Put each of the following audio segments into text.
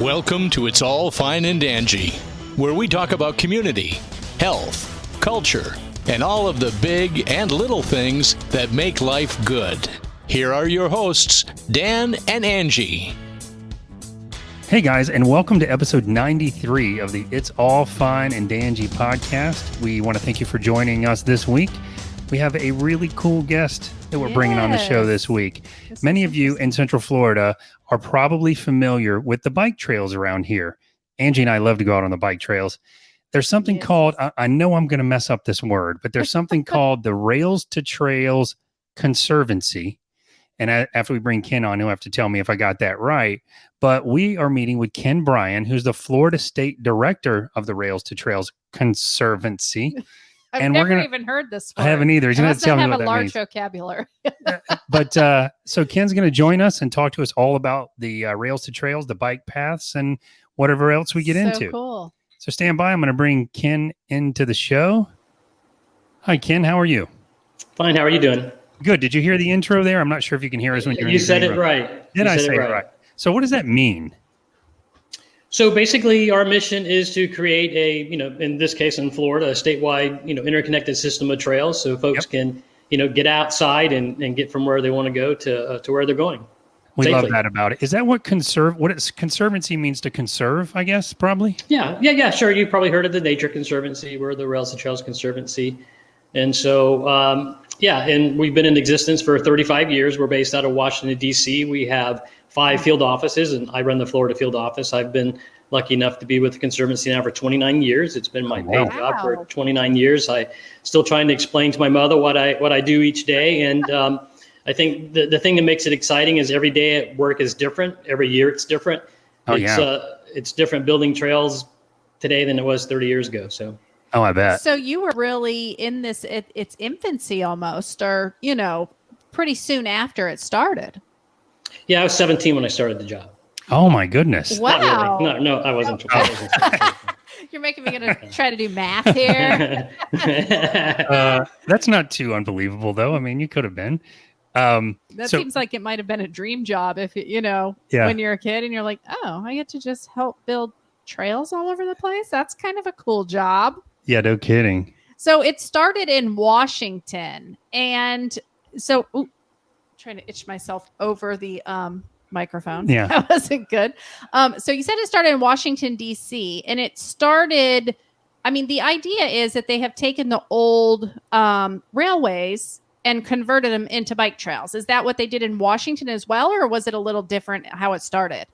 Welcome to It's All Fine and Danjee, where we talk about community, health, culture, and all of the big and little things that make life good. Here are your hosts, Dan and Angie. Hey guys, and welcome to episode 93 of the It's All Fine and Danjee podcast. We want to thank you for joining us this week. We have a really cool guest that we're bringing on the show this week. Many of you in Central Florida are probably familiar with the bike trails around here. Angie and I love to go out on the bike trails. There's something called, I know I'm going to mess up this word, but there's something called the Rails-To-Trails Conservancy. And after we bring Ken on, he'll have to tell me if I got that right. But we are meeting with Ken Bryan, who's the Florida State Director of the Rails-To-Trails Conservancy. I've never even heard this word. I haven't either. He's going to tell me what that means. I have a large vocabulary. But so Ken's going to join us and talk to us all about the Rails-To-Trails, the bike paths, and whatever else we get into. So cool. So stand by. I'm going to bring Ken into the show. Hi, Ken. How are you? Fine. How are you doing? Good. Did you hear the intro there? I'm not sure if you can hear us when you're. You said it right. Did I say it right? So what does that mean? So basically, our mission is to create a, in this case in Florida, a statewide, interconnected system of trails, so folks can, get outside and get from where they want to go to where they're going. We safely. love that about it. Is that what conservancy means to conserve? I guess probably. Yeah. Sure. You've probably heard of the Nature Conservancy. We're the Rails-To-Trails Conservancy, and so and we've been in existence for 35 years. We're based out of Washington D.C. We have 5 field offices, and I run the Florida field office. I've been lucky enough to be with the Conservancy now for 29 years. It's been my paid job for 29 years. I still trying to explain to my mother what I do each day. And I think the thing that makes it exciting is every day at work is different. Every year it's different. It's different building trails today than it was 30 years ago. So. Oh, I bet. So you were really in this, its infancy almost, or, pretty soon after it started. Yeah, I was 17 when I started the job. Oh my goodness! Wow. Really. No, I wasn't. You're making me gonna try to do math here. That's not too unbelievable, though. I mean, you could have been. That seems like it might have been a dream job if when you're a kid and you're like, oh, I get to just help build trails all over the place. That's kind of a cool job. Yeah, no kidding. So it started in Washington, and so. Trying to itch myself over the microphone. Yeah, that wasn't good. So you said it started in Washington, D.C., and it started, the idea is that they have taken the old railways and converted them into bike trails. Is that what they did in Washington as well, or was it a little different how it started?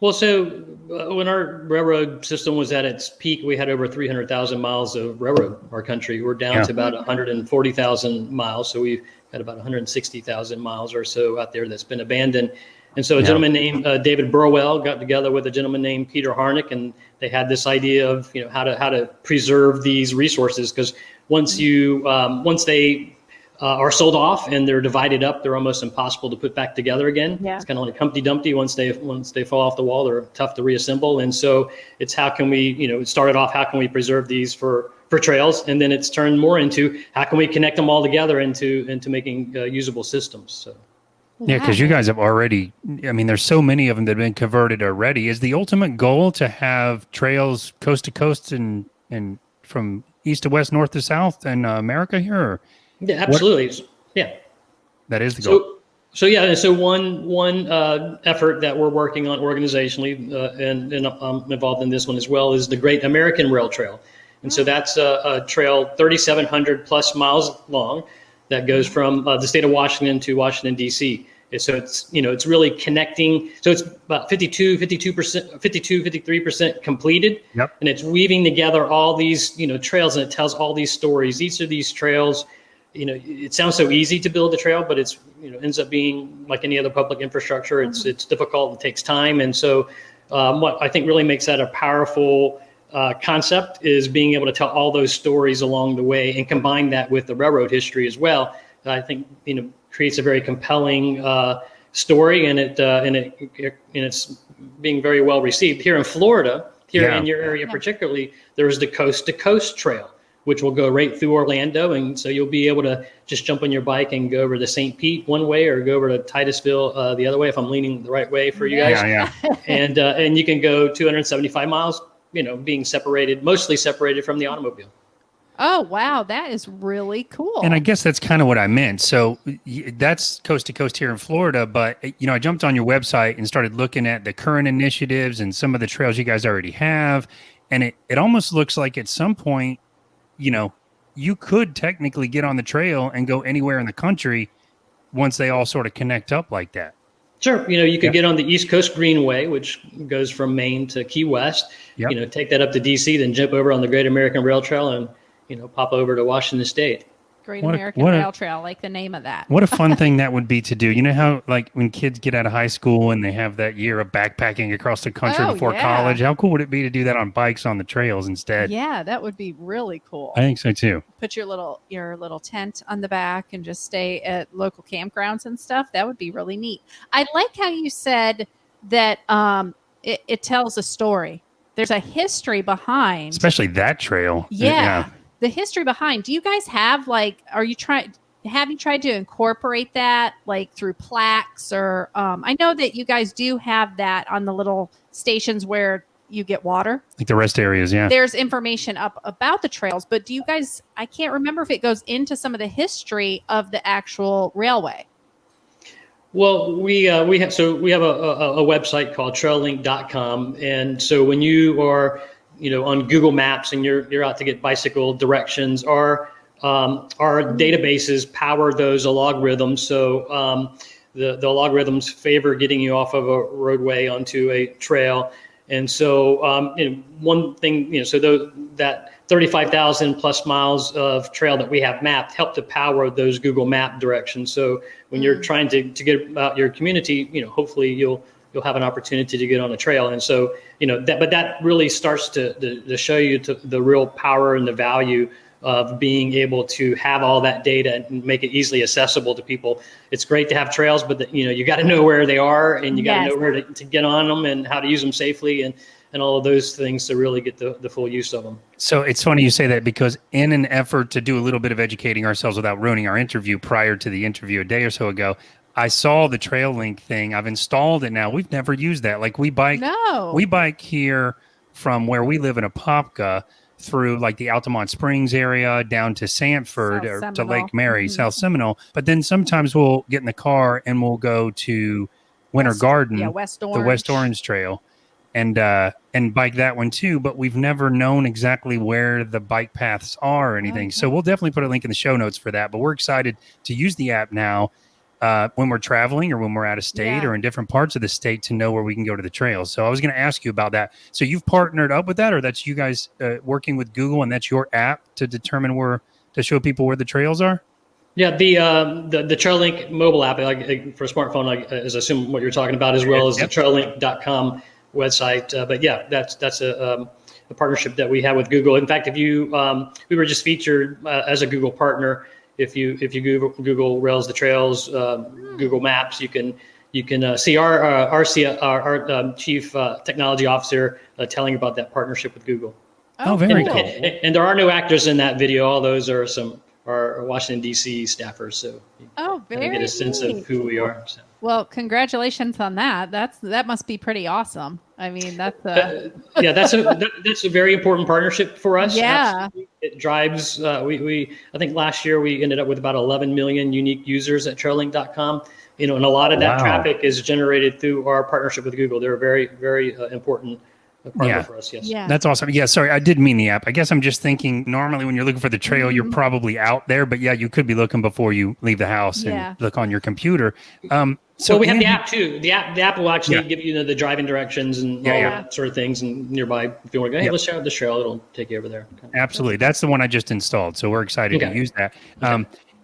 Well, so when our railroad system was at its peak, we had over 300,000 miles of railroad in our country. We're down to about 140,000 miles. So we've got about 160,000 miles or so out there that's been abandoned. And so a gentleman named David Burwell got together with a gentleman named Peter Harnick, and they had this idea of how to preserve these resources, because once they are sold off and they're divided up, they're almost impossible to put back together again. Yeah. It's kind of like Humpty Dumpty. Once they fall off the wall, they're tough to reassemble. And so it's how can we, it started off, how can we preserve these for trails? And then it's turned more into how can we connect them all together into making usable systems. So. Yeah, because you guys have already, there's so many of them that have been converted already. Is the ultimate goal to have trails coast to coast and from east to west, north to south in America here? Or? Yeah, absolutely. Yeah, that is the goal. So one effort that we're working on organizationally, and I'm involved in this one as well, is the Great American Rail Trail, and so that's a trail 3,700 plus miles long that goes from the state of Washington to Washington D.C. So it's really connecting. So it's about 53% completed. Yep. And it's weaving together all these trails, and it tells all these stories. Each of these trails. It sounds so easy to build a trail, but it's, ends up being like any other public infrastructure. It's difficult and takes time. And so what I think really makes that a powerful concept is being able to tell all those stories along the way and combine that with the railroad history as well. I think, creates a very compelling story, and it's being very well received here in Florida. In your area particularly, there's the Coast to Coast Trail, which will go right through Orlando. And so you'll be able to just jump on your bike and go over to St. Pete one way or go over to Titusville the other way if I'm leaning the right way for you guys. Yeah. And you can go 275 miles, being mostly separated from the automobile. Oh, wow. That is really cool. And I guess that's kind of what I meant. So that's coast to coast here in Florida. But, I jumped on your website and started looking at the current initiatives and some of the trails you guys already have. And it almost looks like at some point, you could technically get on the trail and go anywhere in the country once they all sort of connect up like that. Sure. You could get on the East Coast Greenway, which goes from Maine to Key West, take that up to DC, then jump over on the Great American Rail Trail and pop over to Washington State. Great American Rail Trail, like the name of that. What a fun thing that would be to do. You know how, like, when kids get out of high school and they have that year of backpacking across the country before college, how cool would it be to do that on bikes on the trails instead? Yeah, that would be really cool. I think so too. Put your little tent on the back and just stay at local campgrounds and stuff. That would be really neat. I like how you said that it tells a story. There's a history behind, especially that trail. Yeah. The history behind. Do you guys have have you tried to incorporate that through plaques or I know that you guys do have that on the little stations where you get water, like the rest areas. Yeah, there's information up about the trails, but do you guys, I can't remember if it goes into some of the history of the actual railway. Well, we have a website called TrailLink.com, and so when you are on Google Maps and you're out to get bicycle directions, our databases power those algorithms. So the algorithms favor getting you off of a roadway onto a trail. And so one thing, that 35,000 plus miles of trail that we have mapped help to power those Google Map directions. So when you're trying to get about your community, hopefully you'll have an opportunity to get on a trail. And so, that really starts to show you the real power and the value of being able to have all that data and make it easily accessible to people. It's great to have trails, but you got to know where they are and you got to know where to get on them and how to use them safely and all of those things to really get the full use of them. So it's funny you say that, because in an effort to do a little bit of educating ourselves without ruining our interview prior to the interview a day or so ago, I saw the TrailLink thing. I've installed it now. We've never used that. Like we bike here from where we live in Apopka through like the Altamont Springs area down to Sanford to Lake Mary, South Seminole. But then sometimes we'll get in the car and we'll go to Winter Garden, the West Orange Trail, and bike that one too. But we've never known exactly where the bike paths are or anything. Okay. So we'll definitely put a link in the show notes for that. But we're excited to use the app now when we're traveling or when we're out of state or in different parts of the state to know where we can go to the trails. So I was going to ask you about that. So you've partnered up with that, or that's you guys working with Google and that's your app to determine to show people where the trails are? Yeah, the TrailLink mobile app for a smartphone, I assume what you're talking about, as well as the TrailLink.com website. But yeah, that's a partnership that we have with Google. In fact, if you we were just featured as a Google partner. If you Google Rails-to-Trails, Google Maps, you can see our chief technology officer telling about that partnership with Google. Oh, very cool. And there are no actors in that video. All those are our Washington D.C. staffers. So you get a sense of who we are. So. Well, congratulations on that. That must be pretty awesome. I mean, that's that's a very important partnership for us. Yeah, absolutely. It drives. I think last year we ended up with about 11 million unique users at TrailLink.com. And a lot of that traffic is generated through our partnership with Google. They're a very, very important partner for us. Yes. Yeah. That's awesome. Yeah. Sorry, I did mean the app. I guess I'm just thinking normally when you're looking for the trail, you're probably out there, but you could be looking before you leave the house and look on your computer. So we have the app too. The app will actually give you the driving directions and all that sort of things, and nearby if you want to go, hey, let's check out this trail, it'll take you over there. Absolutely. That's the one I just installed. So we're excited to use that.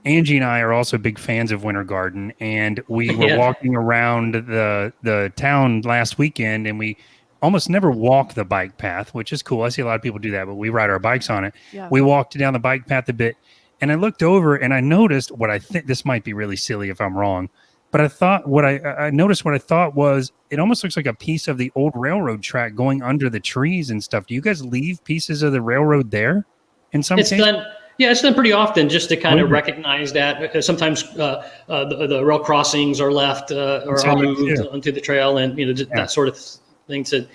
Angie and I are also big fans of Winter Garden, and we were walking around the town last weekend, and we almost never walk the bike path, which is cool. I see a lot of people do that, but we ride our bikes on it. Yeah. We walked down the bike path a bit, and I looked over and I noticed what I think, this might be really silly if I'm wrong, but I noticed what I thought was it almost looks like a piece of the old railroad track going under the trees and stuff. Do you guys leave pieces of the railroad there? in some It's cases? done. Yeah, it's done pretty often just to kind of recognize that, because sometimes the rail crossings are left or are moved onto the trail, and that sort of thing. So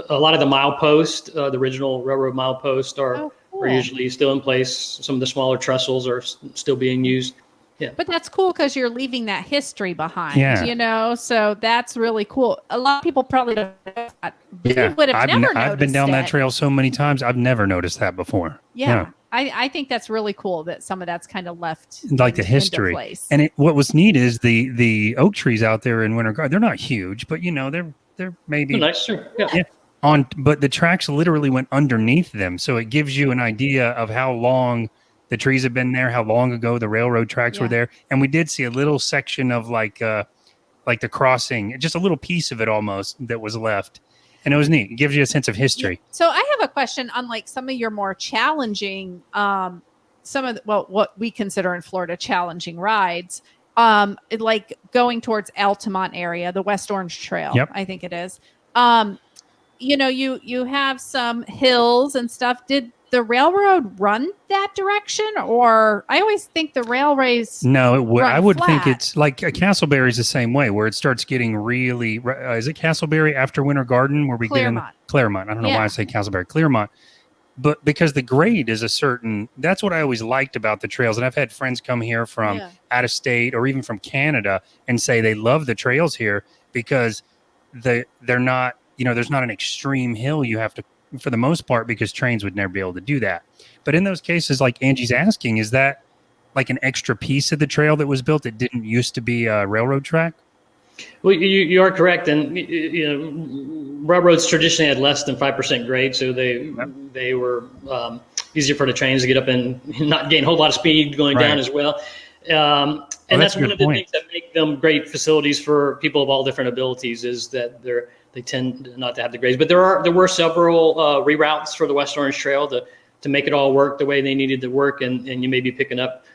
a lot of the mileposts, the original railroad mileposts, are usually still in place. Some of the smaller trestles are still being used. Yeah, but that's cool because you're leaving that history behind. So that's really cool. A lot of people probably don't know that. Yeah, would have never noticed I've been down that it. trail so many times. I've never noticed that before. Yeah. I think that's really cool that some of that's kind of left like the history. Place. And what was neat is the oak trees out there in Winter Garden. They're not huge, but they're maybe nice. Sure. Yeah. But the tracks literally went underneath them, so it gives you an idea of how long the trees have been there, how long ago the railroad tracks were there. And we did see a little section of like the crossing, just a little piece of it almost that was left. And it was neat. It gives you a sense of history. Yeah. So I have a question on like some of your more challenging, what we consider in Florida challenging rides, like going towards Altamont area, the West Orange Trail, I think it is. You have some hills and stuff. Did the railroad run that direction, or I always think the railways? No, I would think it's like Castleberry's the same way, where it starts getting really. Is it Castleberry after Winter Garden, where we Claremont. get in Claremont? I don't know why I say Castleberry, Claremont, but because the grade is a certain. That's what I always liked about the trails, and I've had friends come here from out of state or even from Canada and say they love the trails here because they're not. There's not an extreme hill you have to, for the most part, because trains would never be able to do that. But in those cases, like Angie's asking, is that like an extra piece of the trail that was built that didn't used to be a railroad track? Well, you are correct, and railroads traditionally had less than 5% grade, so they were easier for the trains to get up and not gain a whole lot of speed going down as well. And that's one of the things that make them great facilities for people of all different abilities, is that they tend not to have the grades. But there were several reroutes for the West Orange Trail to make it all work the way they needed to work, and you may be picking up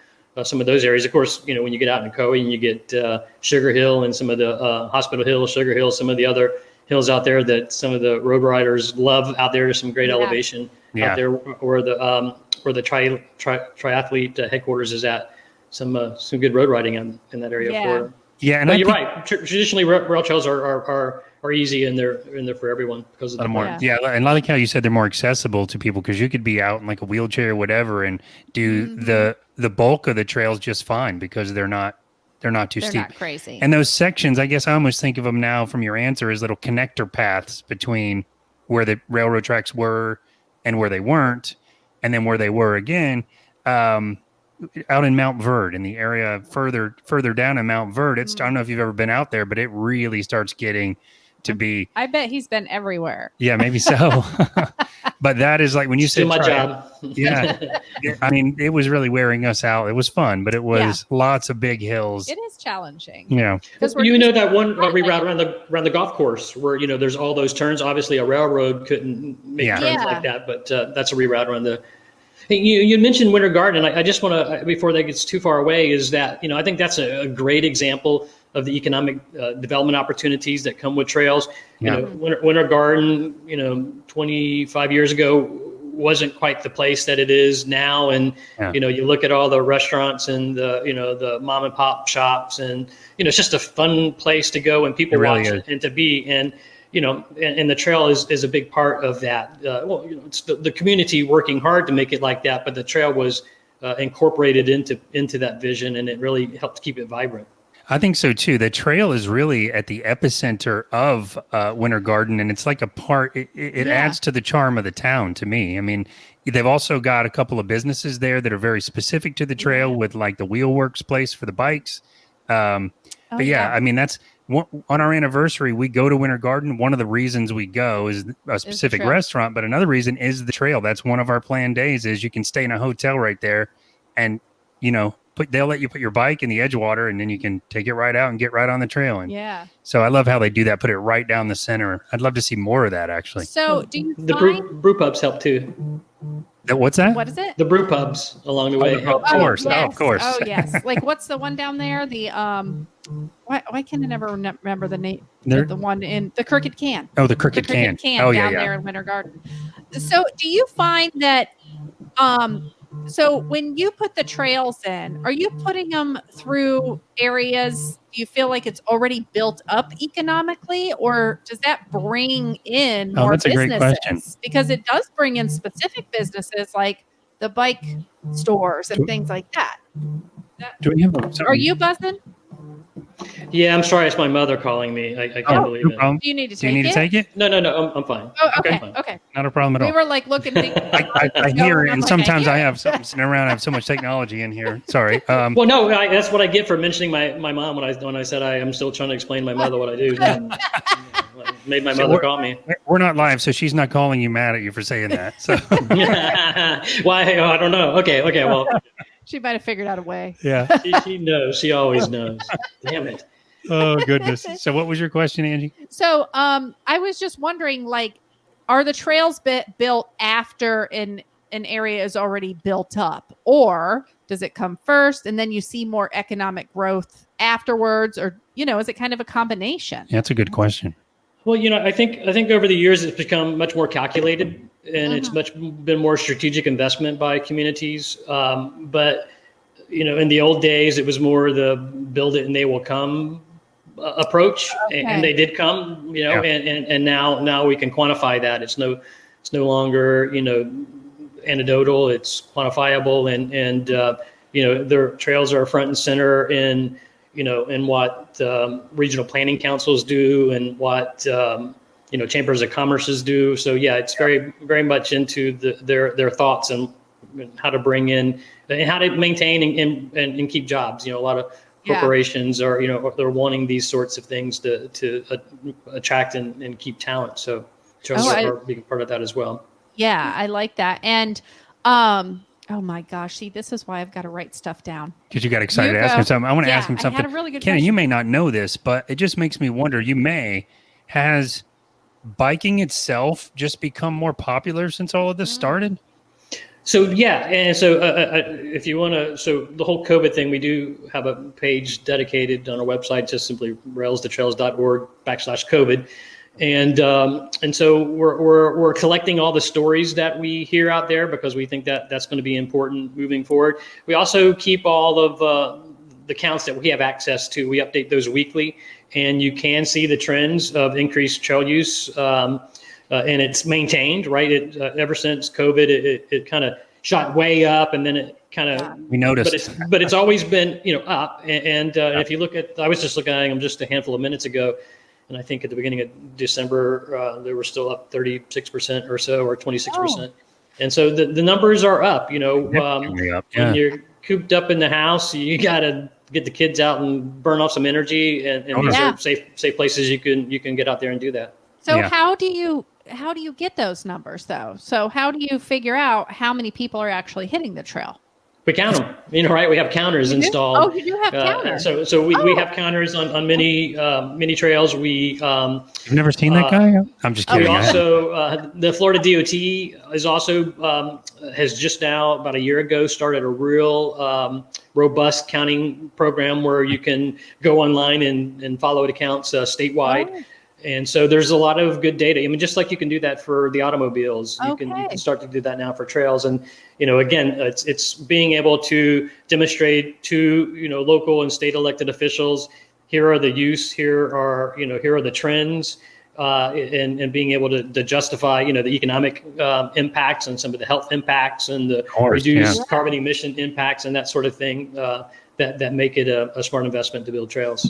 some of those areas. Of course, when you get out in Coe and you get Sugar Hill and some of the Hospital Hill, Sugar Hill, some of the other hills out there that some of the road riders love out there. There's some great elevation out there where the triathlete headquarters is at. Some good road riding in that area of Florida. Yeah, and but you're right. Traditionally, rail trails are easy, and they're for everyone because of the more. Yeah, and I like how you said they're more accessible to people, because you could be out in like a wheelchair or whatever and do the bulk of the trails just fine because they're not too steep. Not crazy. And those sections, I guess I almost think of them now from your answer as little connector paths between where the railroad tracks were and where they weren't, and then where they were again. Out in Mount Verde, in the area further down in Mount Verde, I don't know if you've ever been out there, but it really starts getting to be. I bet he's been everywhere. Yeah, maybe so. But that is like when you said my job. Yeah, I mean, it was really wearing us out. It was fun, but it was lots of big hills. It is challenging. Yeah, that one reroute around the golf course where there's all those turns. Obviously, a railroad couldn't make turns like that, but that's a reroute around the. You mentioned Winter Garden, and I just want to, before that gets too far away, is that, I think that's a great example of the economic development opportunities that come with trails. Winter Garden, 25 years ago wasn't quite the place that it is now. And, you look at all the restaurants and the mom and pop shops, and, it's just a fun place to go and people watch and to be. And, and the trail is a big part of that. It's the community working hard to make it like that, but the trail was incorporated into that vision, and it really helped keep it vibrant. I think so too. The trail is really at the epicenter of Winter Garden, and it's like a part. It adds to the charm of the town to me. I mean, they've also got a couple of businesses there that are very specific to the trail, with like the Wheelworks place for the bikes. I mean, that's. On our anniversary, we go to Winter Garden. One of the reasons we go is a specific restaurant, but another reason is the trail. That's one of our planned days. Is you can stay in a hotel right there, and they'll let you put your bike in the Edgewater, and then you can take it right out and get right on the trail. And so I love how they do that. Put it right down the center. I'd love to see more of that, actually. So do you the brew pubs help too? What's that? What is it? The brew pubs along the way. Of course. Oh yes. Like what's the one down there? The why can I never remember the name? The one in the Crooked Can. Oh, the Crooked Can. Down there in Winter Garden. So do you find that So when you put the trails in, are you putting them through areas? Do you feel like it's already built up economically, or does that bring in more that's a great businesses? question. Because it does bring in specific businesses like the bike stores and things like that. Do we have Are you buzzing? Yeah, I'm sorry. It's my mother calling me. I can't believe it. Problem. Do you need to Do you need to take it? No, I'm fine. Oh, okay. Fine. Okay. Not a problem at all. We were like looking. I hear it, and sometimes I have something sitting around. I have so much technology in here. Sorry. Well, no, that's what I get for mentioning my mom when I said I am still trying to explain to my mother what I do. Made my mother call me. We're not live, so she's not calling you mad at you for saying that. So why? Oh, I don't know. Okay. Well, She might have figured out a way. yeah. she knows. She always knows. Damn it. Oh goodness. So what was your question, Angie? So I was just wondering, like, are the trails built after an area is already built up, or does it come first and then you see more economic growth afterwards, or is it kind of a combination? Yeah, that's a good question. Well, I think over the years it's become much more calculated, and it's been more strategic investment by communities. But in the old days, it was more the build it and they will come approach, and they did come. And now we can quantify that. It's no longer anecdotal. It's quantifiable, and their trails are front and center in what regional planning councils do and what chambers of commerces do. So yeah, it's very, very much into their thoughts and how to bring in and how to maintain and keep jobs. A lot of corporations are they're wanting these sorts of things to attract and keep talent. So trails are being part of that as well. Yeah, I like that. And oh my gosh, see, this is why I've got to write stuff down. Because you got excited to ask him something. I want to ask him something. I had a really good Ken, question. you may not know this, but it just makes me wonder, has biking itself just become more popular since all of this started? So yeah, and so if you want to, so the whole COVID thing, we do have a page dedicated on our website, just simply rails-to-trails.org/COVID. And so we're collecting all the stories that we hear out there because we think that that's going to be important moving forward. We also keep all of the counts that we have access to. We update those weekly, and you can see the trends of increased trail use, and it's maintained, right? Ever since COVID, it kind of shot way up, and then it kind of we noticed, but it's always been up. And if you look at, I was just looking at them just a handful of minutes ago. And I think at the beginning of December, they were still up 36% or so, or 26%. And so the numbers are up. When you're cooped up in the house, you got to get the kids out and burn off some energy. And these are safe places you can get out there and do that. So how do you get those numbers though? So how do you figure out how many people are actually hitting the trail? We count them, right? We have counters installed. Oh, you do have counters. So we have counters on many trails. You've never seen that guy? I'm just kidding. We also the Florida DOT is also has just now about a year ago started a real robust counting program where you can go online and follow it accounts statewide. Oh. And so there's a lot of good data. I mean, just like you can do that for the automobiles, you can start to do that now for trails. And, again, it's being able to demonstrate to, local and state elected officials, here are the use, here are the trends, and being able to justify, the economic impacts and some of the health impacts and the reduced carbon emission impacts and that sort of thing. That make it a smart investment to build trails.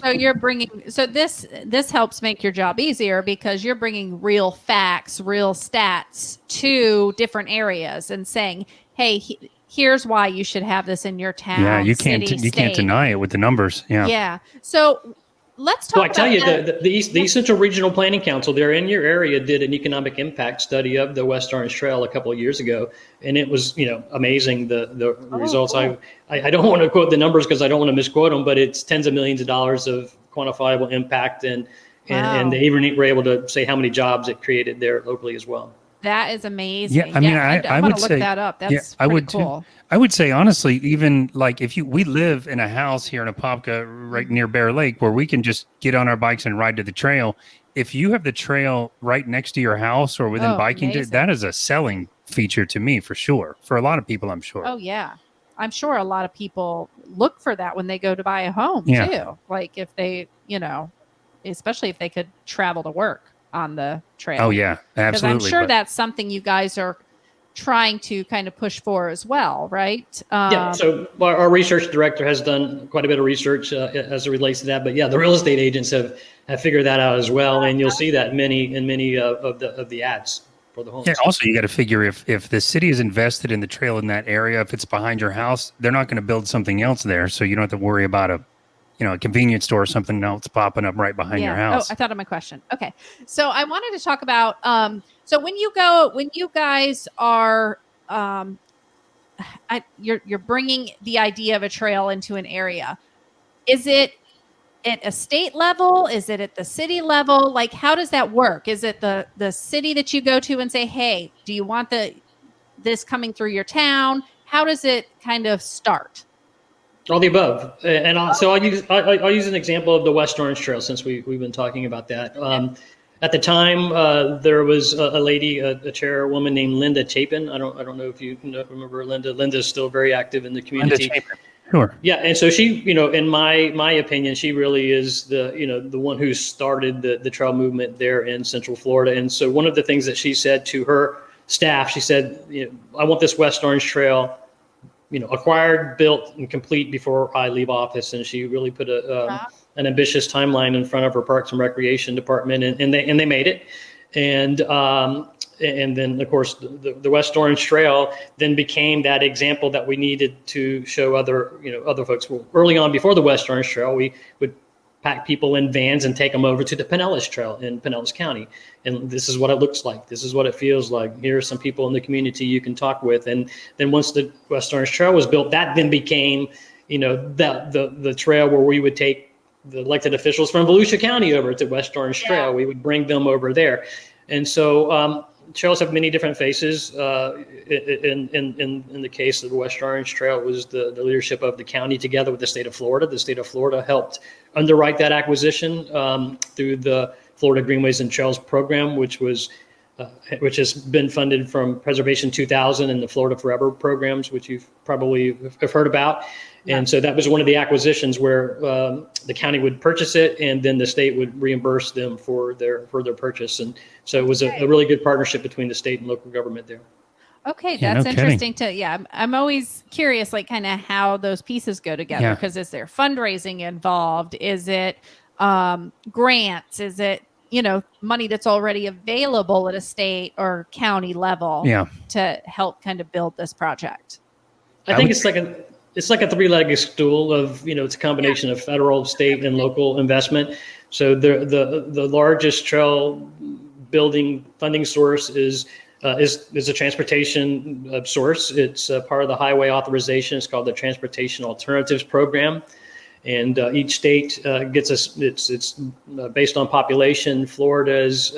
So this helps make your job easier because you're bringing real facts, real stats to different areas and saying, hey, here's why you should have this in your town. Yeah, you can't deny it with the numbers. Yeah. Yeah. So let's talk. Well, I tell you, the East Central Regional Planning Council, they're in your area, did an economic impact study of the West Orange Trail a couple of years ago, and it was amazing the results. Cool. I don't want to quote the numbers because I don't want to misquote them, but it's tens of millions of dollars of quantifiable impact, and they even were able to say how many jobs it created there locally as well. That is amazing. Yeah, I mean, I would look say that up. That's I would cool. Too. I would say honestly, even like we live in a house here in Apopka right near Bear Lake where we can just get on our bikes and ride to the trail. if you have the trail right next to your house or within biking, that is a selling feature to me for sure. For a lot of people, I'm sure. Oh yeah. I'm sure a lot of people look for that when they go to buy a home too. Like if they, especially if they could travel to work on the trail. Oh yeah, absolutely. Because I'm sure that's something you guys are trying to kind of push for as well, right? Yeah. So our research director has done quite a bit of research as it relates to that. But yeah, the real estate agents have figured that out as well, and you'll see that in many of the ads for the homes. Yeah. Also, you got to figure if the city is invested in the trail in that area, if it's behind your house, they're not going to build something else there, so you don't have to worry about a convenience store or something else popping up right behind your house. Oh, I thought of my question. Okay. So I wanted to talk about, so when you guys are, you're bringing the idea of a trail into an area. Is it at a state level? Is it at the city level? Like, how does that work? Is it the city that you go to and say, hey, do you want this coming through your town? How does it kind of start? All the above, and so I'll use an example of the West Orange Trail since we've been talking about that. At the time, there was a lady, a chairwoman named Linda Chapin. I don't know if you remember Linda. Linda is still very active in the community. Linda Chapin. Sure. Yeah, and so she, in my opinion, she really is the one who started the trail movement there in Central Florida. And so one of the things that she said to her staff, she said, I want this West Orange Trail acquired, built, and complete before I leave office. And she really put an ambitious timeline in front of her Parks and Recreation department, and they made it. And then, of course, the West Orange Trail then became that example that we needed to show other folks. Well, early on, before the West Orange Trail, we would pack people in vans and take them over to the Pinellas Trail in Pinellas County. And this is what it looks like. This is what it feels like. Here are some people in the community you can talk with. And then once the West Orange Trail was built, that then became, the trail where we would take the elected officials from Volusia County over to West Orange Trail. We would bring them over there. And so trails have many different faces. In the case of the West Orange Trail, it was the leadership of the county together with the state of Florida. The state of Florida helped underwrite that acquisition through the Florida Greenways and Trails program, which has been funded from Preservation 2000 and the Florida Forever programs, which you've probably have heard about. Yeah. And so that was one of the acquisitions where the county would purchase it, and then the state would reimburse them for their purchase. And so it was a really good partnership between the state and local government there. Okay, that's interesting I'm always curious, like kind of how those pieces go together, because is there fundraising involved? Is it grants? Is it, money that's already available at a state or county level to help kind of build this project? I think it's like a three-legged stool of, it's a combination of federal, state, and local investment. So the largest trail building funding source is a transportation source. It's part of the highway authorization. It's called the Transportation Alternatives Program. And each state gets it's based on population. Florida's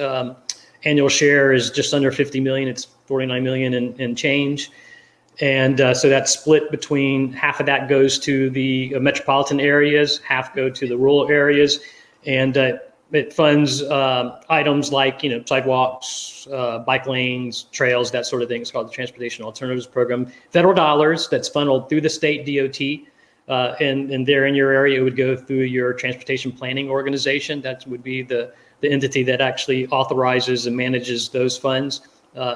annual share is just under 50 million. It's 49 million and change. And so that's split between half of that goes to the metropolitan areas, half go to the rural areas. And it funds items like, sidewalks, bike lanes, trails, that sort of thing. It's called the Transportation Alternatives Program. Federal dollars that's funneled through the state DOT. And there in your area, it would go through your transportation planning organization. That would be the entity that actually authorizes and manages those funds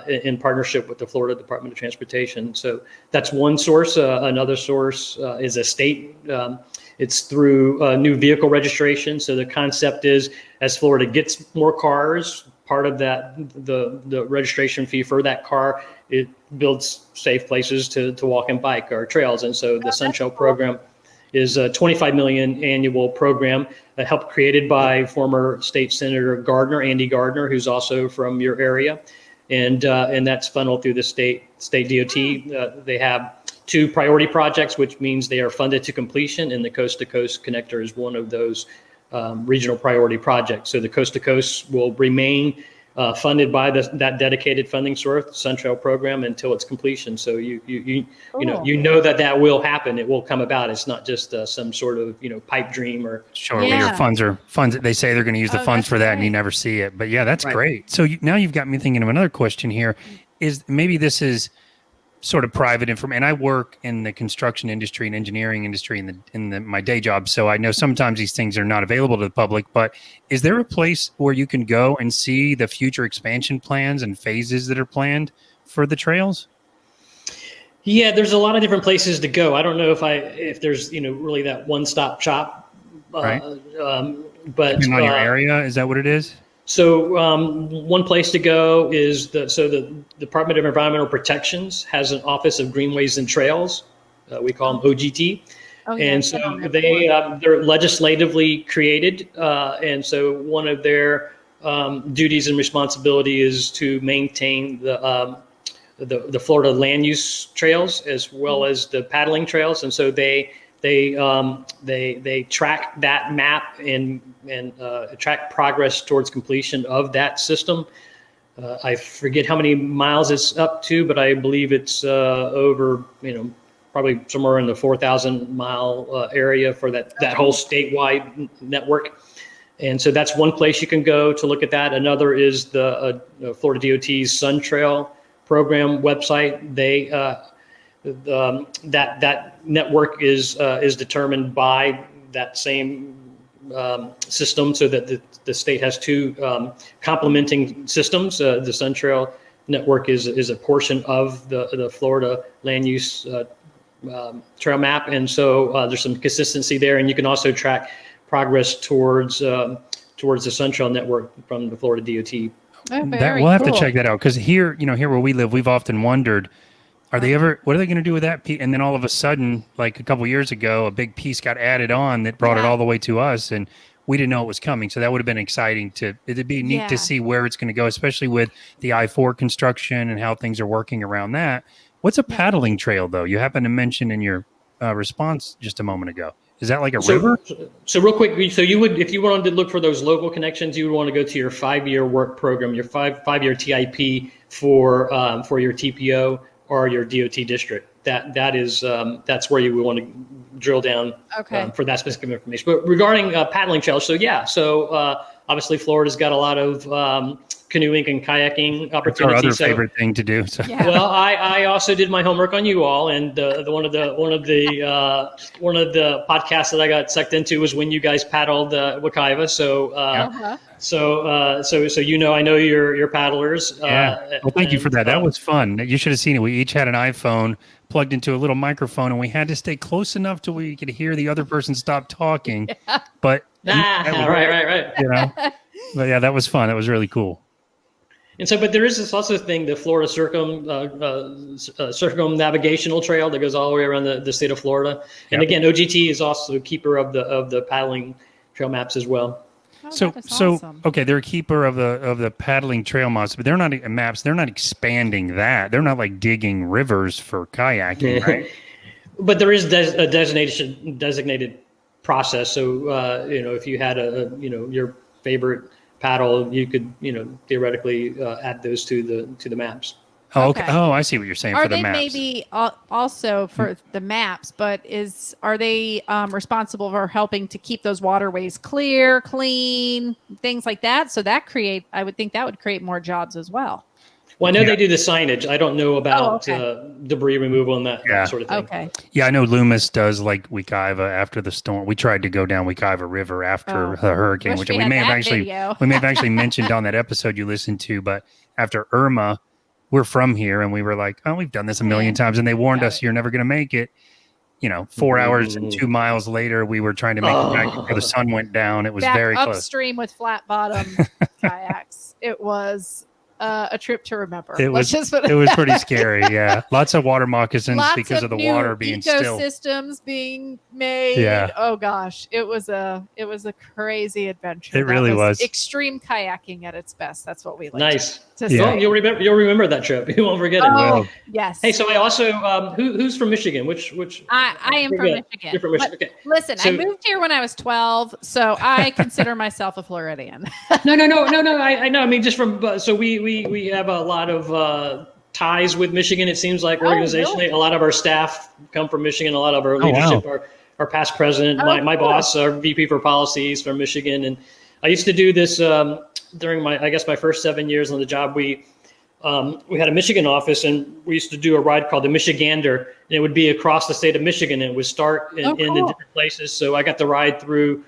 in partnership with the Florida Department of Transportation. So that's one source. Another source is a state. It's through new vehicle registration. So the concept is, as Florida gets more cars, part of that, the registration fee for that car, it builds safe places to walk and bike or trails. And so the Sunshell program is a $25 million annual program helped created by former state Senator Gardner, Andy Gardner, who's also from your area. And that's funneled through the state DOT. They have 2 priority projects, which means they are funded to completion, and the Coast to Coast Connector is one of those regional priority projects. So the Coast to Coast will remain funded by that dedicated funding source, the Sun Trail program, until its completion. So you know that will happen. It will come about. It's not just some sort of pipe dream or sure. Where your funds. They say they're going to use the funds for that, and you never see it. But yeah, that's great. So now you've got me thinking of another question here. Is maybe this is sort of private information. And I work in the construction industry and engineering industry in my day job. So I know sometimes these things are not available to the public, but is there a place where you can go and see the future expansion plans and phases that are planned for the trails? Yeah, there's a lot of different places to go. I don't know if there's, really that one-stop shop, right. But depending on your area, is that what it is? So one place to go is the Department of Environmental Protections has an Office of Greenways and Trails. We call them OGT. Oh, yeah, and so they're legislatively created. And so one of their duties and responsibility is to maintain the Florida land use trails as well as the paddling trails. And so they track that map and track progress towards completion of that system. I forget how many miles it's up to, but I believe it's over, probably somewhere in the 4,000 mile area for that whole statewide network. And so that's one place you can go to look at that. Another is the Florida DOT's Sun Trail program website. They that network is determined by that same system, so that the state has two complementing systems. The Sun Trail network is a portion of the Florida land use trail map, and so there's some consistency there, and you can also track progress towards the Sun Trail network from the Florida DOT. Oh, we'll have to check that out, because here where we live, we've often wondered, what are they going to do with that piece? And then all of a sudden, like a couple years ago, a big piece got added on that brought it all the way to us, and we didn't know it was coming. So that would have been exciting it'd be neat to see where it's going to go, especially with the I-4 construction and how things are working around that. What's a paddling trail, though? You happened to mention in your response just a moment ago. Is that like a river? So real quick, so you would, if you wanted to look for those local connections, you would want to go to your 5-year work program, your five-year TIP for your TPO or your DOT district. That's where you would want to drill down for that specific information. But regarding paddling trails, obviously Florida's got a lot of canoeing and kayaking opportunities. It's our other favorite thing to do. So. Yeah. Well, I also did my homework on you all, and one of the podcasts that I got sucked into was when you guys paddled Wekiva. So I know you're paddlers. Well, thank you for that. That was fun. You should have seen it. We each had an iPhone plugged into a little microphone, and we had to stay close enough till we could hear the other person stop talking. Yeah. But right. But yeah, that was fun. That was really cool. And so, but there is this also thing, the Florida circumnavigational trail that goes all the way around the state of Florida. And again, OGT is also a keeper of the paddling trail maps as well. So awesome. Okay, they're a keeper of the paddling trail maps, but they're not maps. They're not expanding that. They're not like digging rivers for kayaking, right? But there is a designated process. So if you had your favorite paddle, you could theoretically add those to the maps. Oh, okay. Oh, I see what you're saying. For the maps. Are they maybe also for the maps, but are they responsible for helping to keep those waterways clear, clean, things like that? So I would think that would create more jobs as well. Well, I know they do the signage. I don't know about debris removal and that sort of thing. Okay. Yeah, I know Loomis does like Wekiva after the storm. We tried to go down Wekiva River after the hurricane, which we may have actually mentioned on that episode you listened to. But after Irma, we're from here, and we were like, oh, we've done this a million times, and they warned us you're never going to make it. 4 hours and 2 miles later, we were trying to make it back before the sun went down. It was very close. Upstream with flat bottom kayaks. It was a trip to remember. It was pretty scary. Yeah. Lots of water moccasins because of the water being still. Ecosystems being made. Yeah. Oh gosh. It was a crazy adventure. It really was. Extreme kayaking at its best. That's what we like. Nice. Well, you'll remember that trip. You won't forget it. Oh, yes. Hey, so I also who's from Michigan? Which I am from Michigan. You're from Michigan. Okay. Listen, I moved here when I was 12, so I consider myself a Floridian. No. I know. I mean, just from so we have a lot of ties with Michigan. It seems like organizationally, really? A lot of our staff come from Michigan. A lot of our leadership, our past president, my boss, our VP for policies from Michigan, and I used to do this during my first 7 years on the job. We had a Michigan office, and we used to do a ride called the Michigander, and it would be across the state of Michigan, and it would start and end in different places. So I got to ride through,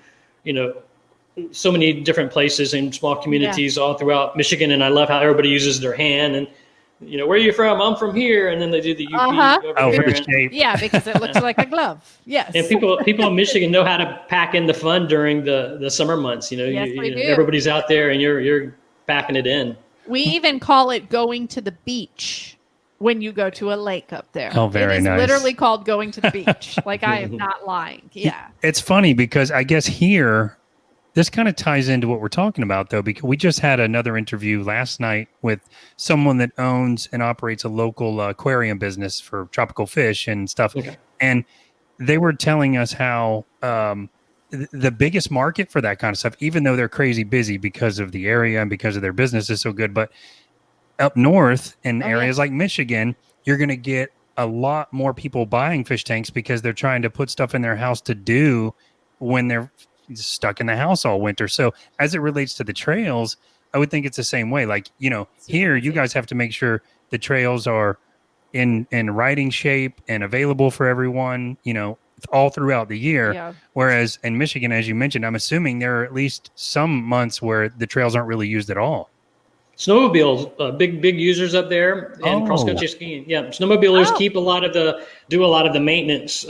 so many different places and small communities all throughout Michigan, and I love how everybody uses their hand and. Where are you from? I'm from here, and then they do the UP over here. Yeah, because it looks like a glove. Yes. And people in Michigan know how to pack in the fun during the summer months. Yes, we do. Everybody's out there, and you're packing it in. We even call it going to the beach when you go to a lake up there. Oh, very nice. It is literally called going to the beach. Like, I am not lying. Yeah. It's funny because I guess here, this kind of ties into what we're talking about, though, because we just had another interview last night with someone that owns and operates a local aquarium business for tropical fish and stuff. Okay. And they were telling us how the biggest market for that kind of stuff, even though they're crazy busy because of the area and because of their business is so good, but up north in areas like Michigan, you're going to get a lot more people buying fish tanks because they're trying to put stuff in their house to do when they're stuck in the house all winter. So as it relates to the trails, I would think it's the same way. Like, here you guys have to make sure the trails are in riding shape and available for everyone, all throughout the year. Yeah. Whereas in Michigan, as you mentioned, I'm assuming there are at least some months where the trails aren't really used at all. Snowmobiles, big users up there, and cross country skiing. Yeah, snowmobilers do a lot of the maintenance,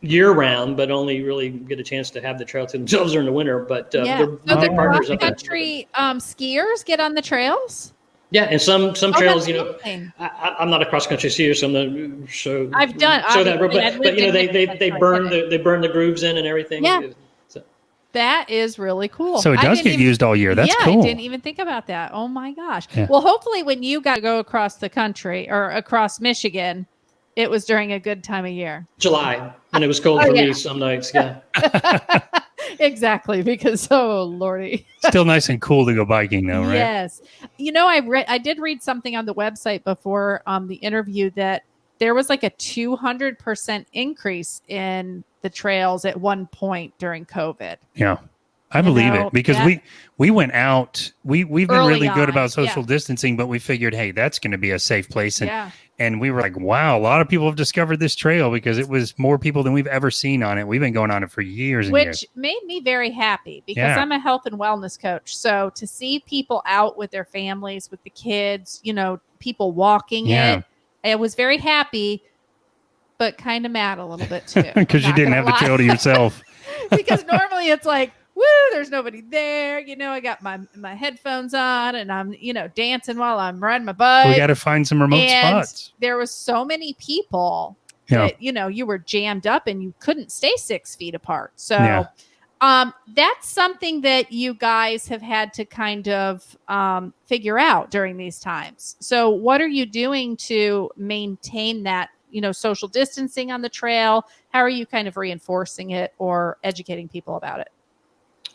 year round, but only really get a chance to have the trail to themselves during the winter. But they're big partners up there. Cross-country skiers get on the trails? Yeah, and some trails, I'm not a cross-country skier, so I'm not sure. I've done that, but they burn the grooves in and everything. Yeah. So. That is really cool. So it does get used all year. That's cool. I didn't even think about that. Oh my gosh. Yeah. Well, hopefully when you got to go across the country or across Michigan, it was during a good time of year. July, and it was cold for me some nights. Yeah. Exactly, because Lordy. Still nice and cool to go biking though, right? Yes. I did read something on the website before the interview that there was like a 200% increase in the trails at one point during COVID. Yeah. I believe it because we went out. We've been really good about social distancing, but we figured, hey, that's going to be a safe place. And we were like, wow, a lot of people have discovered this trail because it was more people than we've ever seen on it. We've been going on it for years and years. Which made me very happy because I'm a health and wellness coach. So to see people out with their families, with the kids, people walking it, I was very happy, but kind of mad a little bit too. Because you didn't have the trail to yourself. Because normally it's like, woo, there's nobody there. I got my headphones on and I'm, dancing while I'm riding my bike. We got to find some remote spots. There was so many people that, you were jammed up and you couldn't stay 6 feet apart. So that's something that you guys have had to kind of figure out during these times. So what are you doing to maintain that, social distancing on the trail? How are you kind of reinforcing it or educating people about it?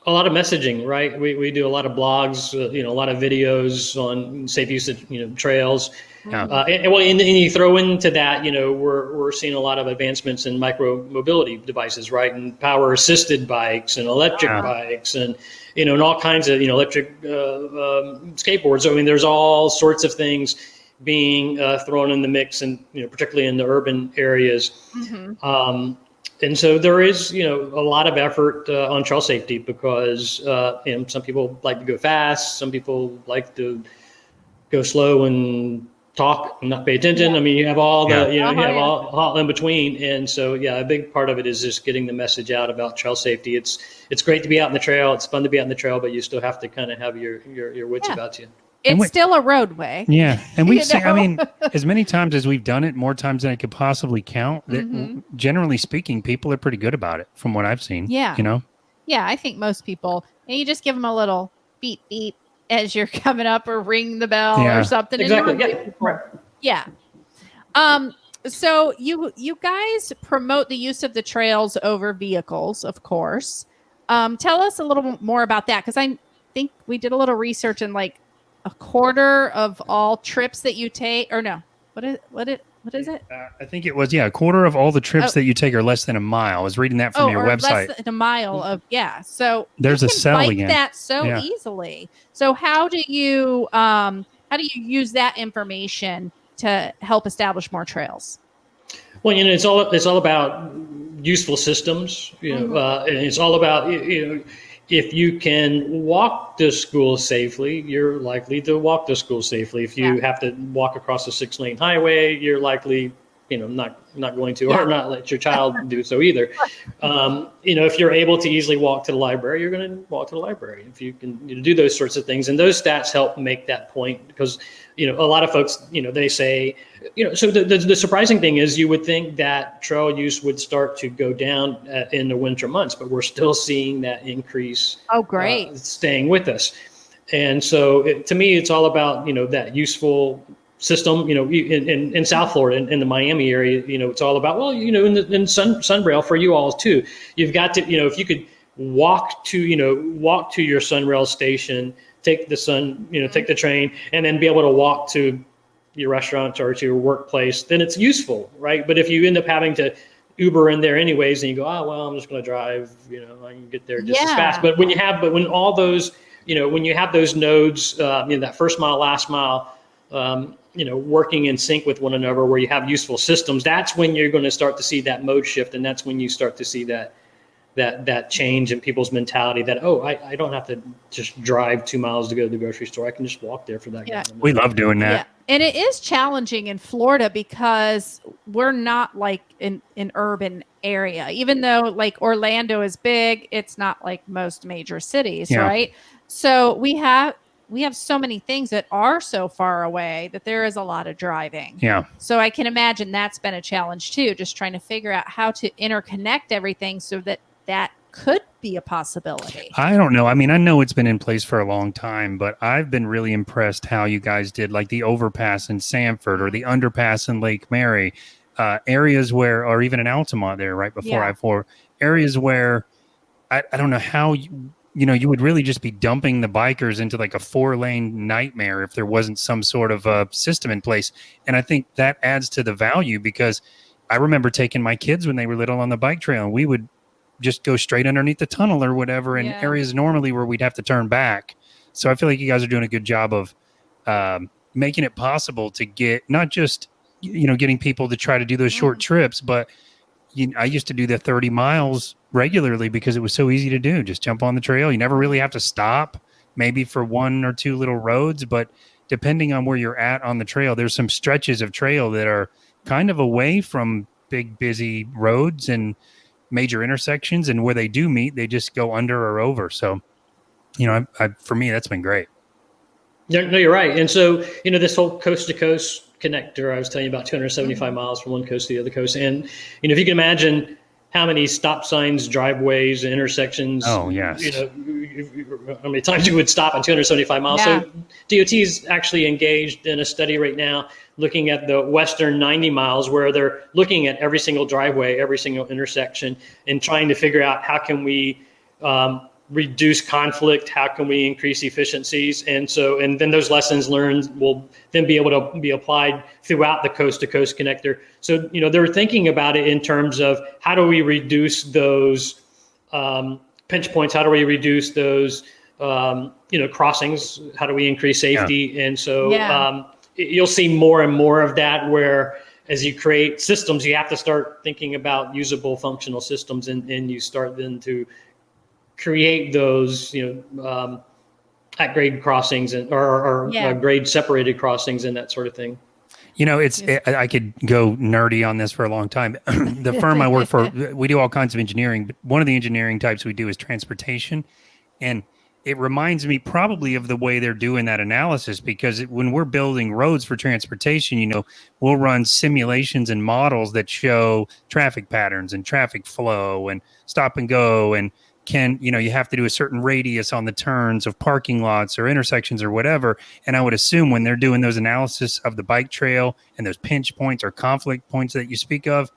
A lot of messaging, right? We do a lot of blogs, a lot of videos on safe use of, trails. And you throw into that, we're seeing a lot of advancements in micro mobility devices, right? And power assisted bikes and electric bikes and, and all kinds of, electric skateboards. I mean, there's all sorts of things being thrown in the mix and, particularly in the urban areas. Mm-hmm. And so there is, a lot of effort on trail safety because some people like to go fast. Some people like to go slow and talk and not pay attention. Yeah. I mean, you have all the, you have all in between. And so, a big part of it is just getting the message out about trail safety. It's great to be out in the trail. It's fun to be out in the trail, but you still have to kind of have your wits about you. It's still a roadway. Yeah. And we've seen, know? I mean, as many times as we've done it, more times than I could possibly count, that generally speaking, people are pretty good about it from what I've seen. Yeah. You know? Yeah, I think most people, and you just give them a little beep beep as you're coming up, or ring the bell or something. Exactly. Yeah. So you guys promote the use of the trails over vehicles, of course. Tell us a little more about that, because I think we did a little research, and like a quarter of all trips that you take, or no, what is it? I think it was, a quarter of all the trips that you take are less than a mile. I was reading that from your website. Less than a mile of, So there's you a can cell bike again. that so easily. So how do you use that information to help establish more trails? Well, it's all about useful systems. And it's all about if you can walk to school safely, you're likely to walk to school safely. If you have to walk across a 6-lane highway, you're likely not going to, or not let your child do so either. If you're able to easily walk to the library, you're going to walk to the library. If you can do those sorts of things, and those stats help make that point, because a lot of folks, they say, so the surprising thing is, you would think that trail use would start to go down in the winter months, but we're still seeing that increase. Oh, great. Staying with us. And so to me, it's all about, that useful system, in South Florida, in the Miami area, it's all about, in Sunrail for you all too, you've got to, if you could walk to your Sunrail station, take the take the train, and then be able to walk to your restaurant or to your workplace, then it's useful, right? But if you end up having to Uber in there anyways, and you go, I'm just going to drive, I can get there just as fast. But when all those, when you have those nodes, that first mile, last mile, working in sync with one another, where you have useful systems, that's when you're going to start to see that mode shift. And that's when you start to see that change in people's mentality, that, I don't have to just drive 2 miles to go to the grocery store. I can just walk there for that. Yeah. We love doing that. Yeah. And it is challenging in Florida, because we're not like an urban area. Even though like Orlando is big, it's not like most major cities, right? So we have so many things that are so far away that there is a lot of driving. Yeah. So I can imagine that's been a challenge too, just trying to figure out how to interconnect everything so that could be a possibility. I don't know. I mean, I know it's been in place for a long time, but I've been really impressed how you guys did like the overpass in Sanford or the underpass in Lake Mary, areas where, or even in Altamont there right before I-4, areas where I don't know how you would really just be dumping the bikers into like a 4-lane nightmare if there wasn't some sort of a system in place. And I think that adds to the value, because I remember taking my kids when they were little on the bike trail, and we would just go straight underneath the tunnel or whatever in areas normally where we'd have to turn back. So I feel like you guys are doing a good job of making it possible to get not just, getting people to try to do those short trips, but I used to do the 30 miles regularly because it was so easy to do. Just jump on the trail. You never really have to stop, maybe for 1 or 2 little roads, but depending on where you're at on the trail, there's some stretches of trail that are kind of away from big, busy roads and major intersections, and where they do meet, they just go under or over. So, for me, that's been great. No, you're right. And so, this whole coast to coast connector, I was telling you about 275 miles from one coast to the other coast. And, if you can imagine how many stop signs, driveways, and intersections, oh, yes. How many times you would stop on 275 miles. So DOT is actually engaged in a study right now looking at the western 90 miles, where they're looking at every single driveway, every single intersection, and trying to figure out how can we reduce conflict, how can we increase efficiencies. And then those lessons learned will then be able to be applied throughout the coast to coast connector. So, they're thinking about it in terms of how do we reduce those pinch points? How do we reduce those, crossings? How do we increase safety? Yeah. And so you'll see more and more of that, where as you create systems, you have to start thinking about usable functional systems, and you start then to create those, at grade crossings or grade separated crossings and that sort of thing. I could go nerdy on this for a long time. The firm I work for, we do all kinds of engineering, but one of the engineering types we do is transportation. And it reminds me probably of the way they're doing that analysis, because when we're building roads for transportation, we'll run simulations and models that show traffic patterns and traffic flow and stop and go. And you have to do a certain radius on the turns of parking lots or intersections or whatever. And I would assume when they're doing those analysis of the bike trail and those pinch points or conflict points that you speak of,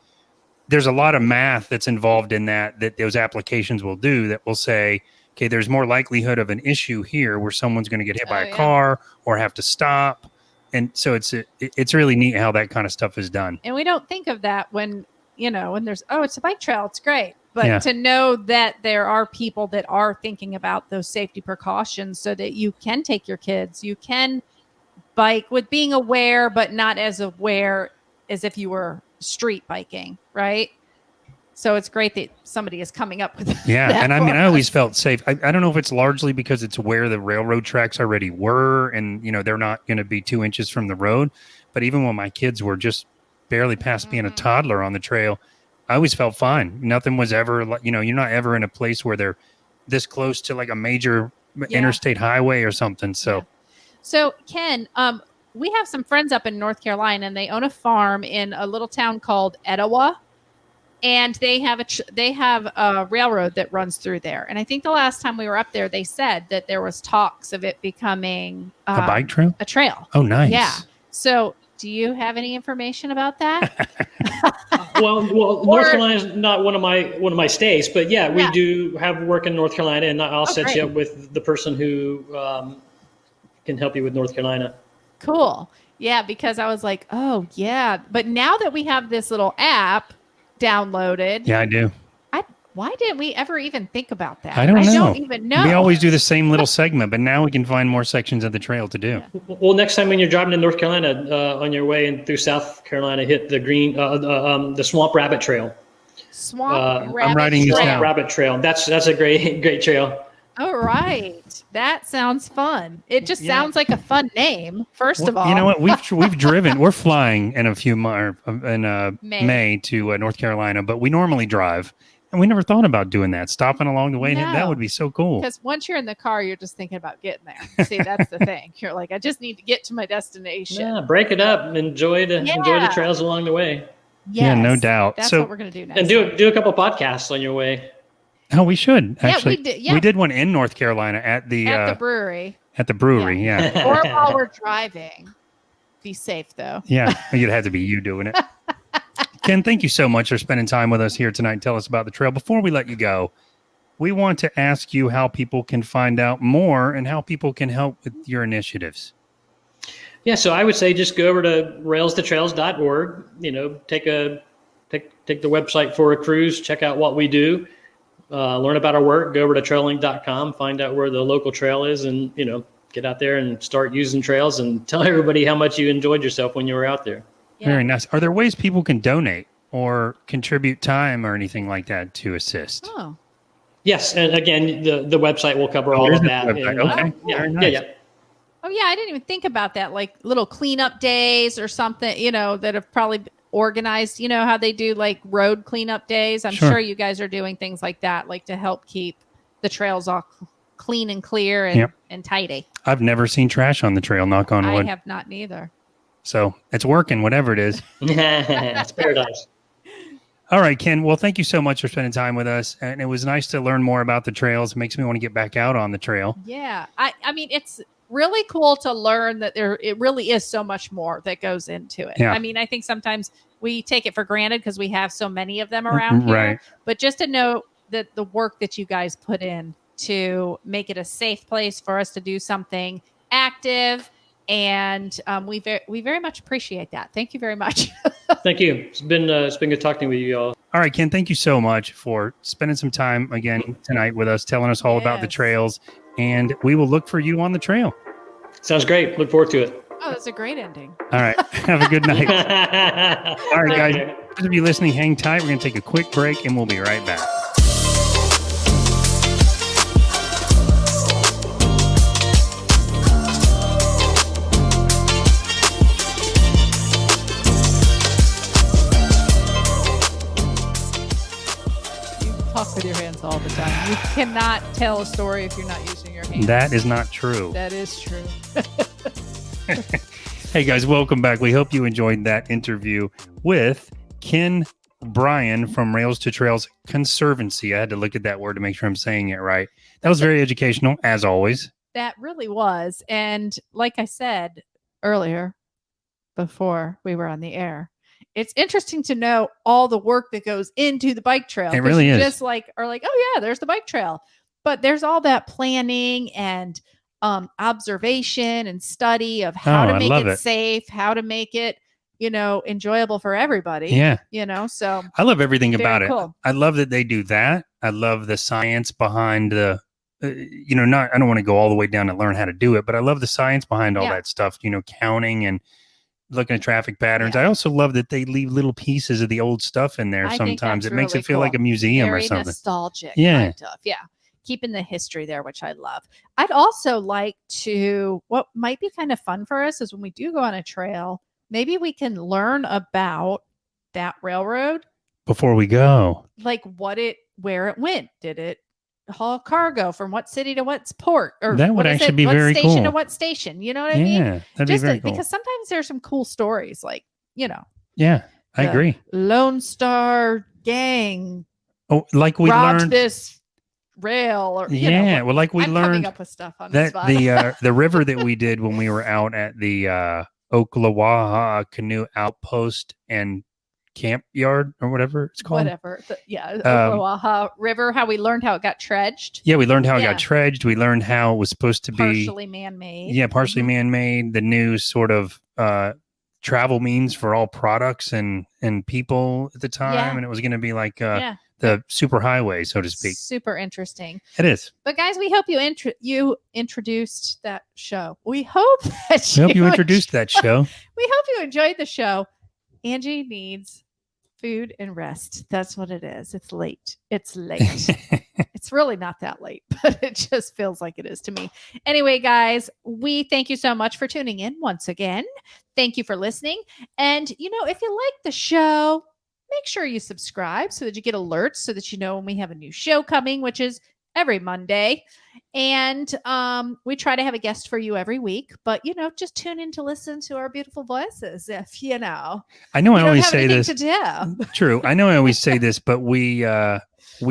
there's a lot of math that's involved in that those applications will do, that will say, okay, there's more likelihood of an issue here where someone's going to get hit by a car or have to stop. And so it's really neat how that kind of stuff is done. And we don't think of that when there's, it's a bike trail, it's great. But to know that there are people that are thinking about those safety precautions so that you can take your kids, you can bike with being aware, but not as aware as if you were street biking, right? So it's great that somebody is coming up with that. And I mean, I always felt safe. I don't know if it's largely because it's where the railroad tracks already were, and they're not going to be 2 inches from the road. But even when my kids were just barely past being a toddler on the trail, I always felt fine. Nothing was ever, you're not ever in a place where they're this close to like a major interstate highway or something. So, So Ken, we have some friends up in North Carolina, and they own a farm in a little town called Etowah. And they have a railroad that runs through there. And I think the last time we were up there, they said that there was talks of it becoming a bike trail, a trail. Oh, nice. Yeah. So do you have any information about that? Well, North Carolina is not one of my states, but we do have work in North Carolina, and I'll set you up with the person who can help you with North Carolina. Cool. Yeah, because I was like, oh yeah. But now that we have this little app downloaded. Yeah, I do. Why didn't we ever even think about that? I don't know. I don't even know. We always do the same little segment, but now we can find more sections of the trail to do. Well, next time when you're driving to North Carolina, on your way in through South Carolina, hit the the Swamp Rabbit Trail. I'm writing this down. Rabbit Trail. That's a great trail. All right. That sounds fun. It just sounds like a fun name, first of all. You know what? We've driven. We're flying in a few May to North Carolina, but we normally drive. And we never thought about doing that, stopping along the way. No. And that would be so cool. Because once you're in the car, you're just thinking about getting there. See, that's the thing. You're like, I just need to get to my destination. Yeah, break it up. Enjoy the trails along the way. Yes, yeah, no doubt. That's what we're going to do next. And do a couple podcasts on your way. Oh, we should actually. We did one in North Carolina at the brewery. At the brewery, yeah. Or while we're driving. Be safe, though. Yeah, it'd have to be you doing it. Ken, thank you so much for spending time with us here tonight and tell us about the trail. Before we let you go, we want to ask you how people can find out more and how people can help with your initiatives. Yeah, so I would say just go over to Rails-To-Trails.org. Take the website for a cruise, check out what we do, learn about our work. Go over to TrailLink.com, find out where the local trail is, and get out there and start using trails and tell everybody how much you enjoyed yourself when you were out there. Yeah. Very nice. Are there ways people can donate or contribute time or anything like that to assist? Oh. Yes, and again, the website will cover all of that. Okay. Nice. Yeah. Oh yeah, I didn't even think about that. Like little cleanup days or something, that have probably organized. How they do like road cleanup days. I'm sure you guys are doing things like that, like to help keep the trails all clean and clear and tidy. I've never seen trash on the trail. Knock on wood. I have not neither. So it's working, whatever it is. It's paradise. All right, Ken. Well, thank you so much for spending time with us. And it was nice to learn more about the trails. It makes me want to get back out on the trail. Yeah. I mean, it's really cool to learn that it really is so much more that goes into it. Yeah. I mean, I think sometimes we take it for granted because we have so many of them around here. Right. But just to know that the work that you guys put in to make it a safe place for us to do something active. And we very much appreciate that. Thank you very much. Thank you. It's been good talking with you all. All right, Ken, thank you so much for spending some time again tonight with us, telling us all about the trails. And we will look for you on the trail. Sounds great. Look forward to it. Oh, that's a great ending. All right. Have a good night. All right, guys. Those of you listening, hang tight. We're going to take a quick break and we'll be right back. Talk with your hands all the time. You cannot tell a story if you're not using your hands. experience. That is not true. That is true. Hey guys, welcome back. We hope you enjoyed that interview with Ken Bryan from Rails-To-Trails Conservancy. I had to look at that word to make sure I'm saying it right. That was very educational, as always. That really was. And like I said earlier, before we were on the air, it's interesting to know all the work that goes into the bike trail. It really is. Just like, or like, oh yeah, there's the bike trail. But there's all that planning and observation and study of how to make it safe, how to make it, enjoyable for everybody. Yeah. So I love everything about it. Cool. I love that they do that. I love the science behind the, I don't want to go all the way down and learn how to do it, but I love the science behind all that stuff, counting and looking at traffic patterns. I also love that they leave little pieces of the old stuff in there. Sometimes it makes it feel like a museum or something. Nostalgic. Kind of. Yeah. Keeping the history there, which I love. I'd also like to, what might be kind of fun for us is when we do go on a trail, maybe we can learn about that railroad before we go. Like where it went. Did it haul cargo from what city to what port? Or that would actually be very cool. What station to what station? You know what I mean? Yeah, that'd be very cool. Because sometimes there's some cool stories, like, Yeah, I agree. Lone Star Gang. Oh, like we learned this rail, or well, like we I'm learned coming up with stuff on that the river that we did when we were out at the Oklawaha Canoe Outpost and Camp Yard or whatever it's called. Oklawaha River. How we learned how it got dredged. Yeah, we learned how it got dredged. We learned how it was supposed to be partially man-made. Yeah, partially man-made. The new sort of travel means for all products and people at the time, and it was going to be like the super highway, so to speak. Super interesting. It is. But guys, we hope you introduced that show. We hope that you introduced that show. We hope you enjoyed the show. Angie needs food and rest. That's what it is. It's late. It's really not that late, but it just feels like it is to me. Anyway, guys, we thank you so much for tuning in once again. Thank you for listening. And, if you like the show, make sure you subscribe so that you get alerts so that you know when we have a new show coming, which is every Monday. And we try to have a guest for you every week, but just tune in to listen to our beautiful voices. If I know I always say this. True. I know I always say this, but we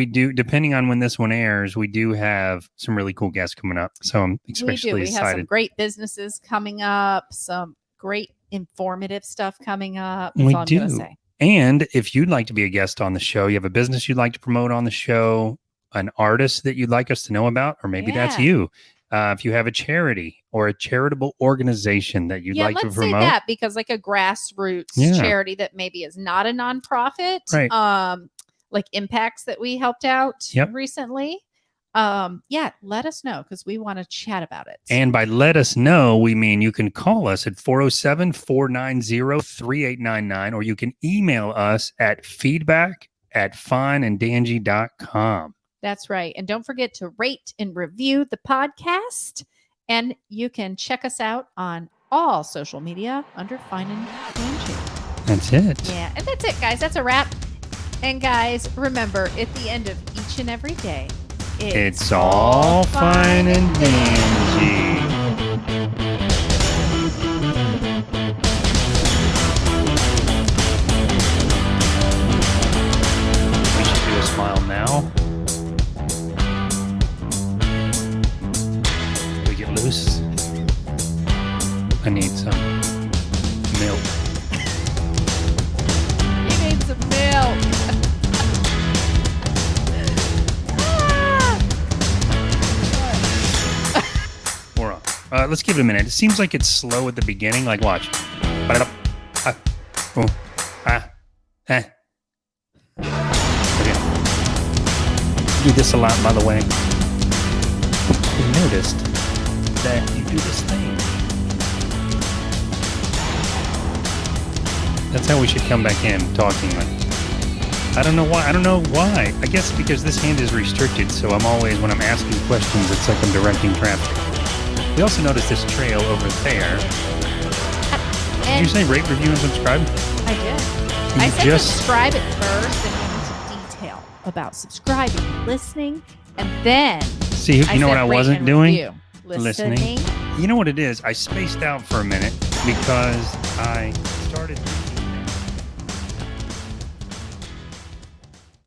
do, depending on when this one airs, we do have some really cool guests coming up. So I'm especially excited. We have some great businesses coming up, some great informative stuff coming up. That's all I'm gonna say. And if you'd like to be a guest on the show, you have a business you'd like to promote on the show, an artist that you'd like us to know about, or maybe that's you. If you have a charity or a charitable organization that you'd like to promote. Let's say that, because like a grassroots charity that maybe is not a nonprofit, right. Like Impacts that we helped out recently. Let us know, because we want to chat about it. And by let us know, we mean you can call us at 407-490-3899, or you can email us at feedback@fineanddanjee.com. That's right. And don't forget to rate and review the podcast. And you can check us out on all social media under Fine and Danjee. That's it. Yeah. And that's it, guys. That's a wrap. And guys, remember, at the end of each and every day, it's all fine and dandy. We should do a smile now. Do we get loose? I need some milk. You need some milk. Let's give it a minute. It seems like it's slow at the beginning. Like, watch. Okay. Do this a lot, by the way. I noticed that you do this thing. That's how we should come back in talking. I don't know why. I guess because this hand is restricted, so I'm always, when I'm asking questions, it's like I'm directing traffic. We also noticed this trail over there. Did you say rate, review, and subscribe? I did. I said subscribe at first and go into detail about subscribing, listening, and then See, you know what I wasn't doing? Listening. You know what it is? I spaced out for a minute because I started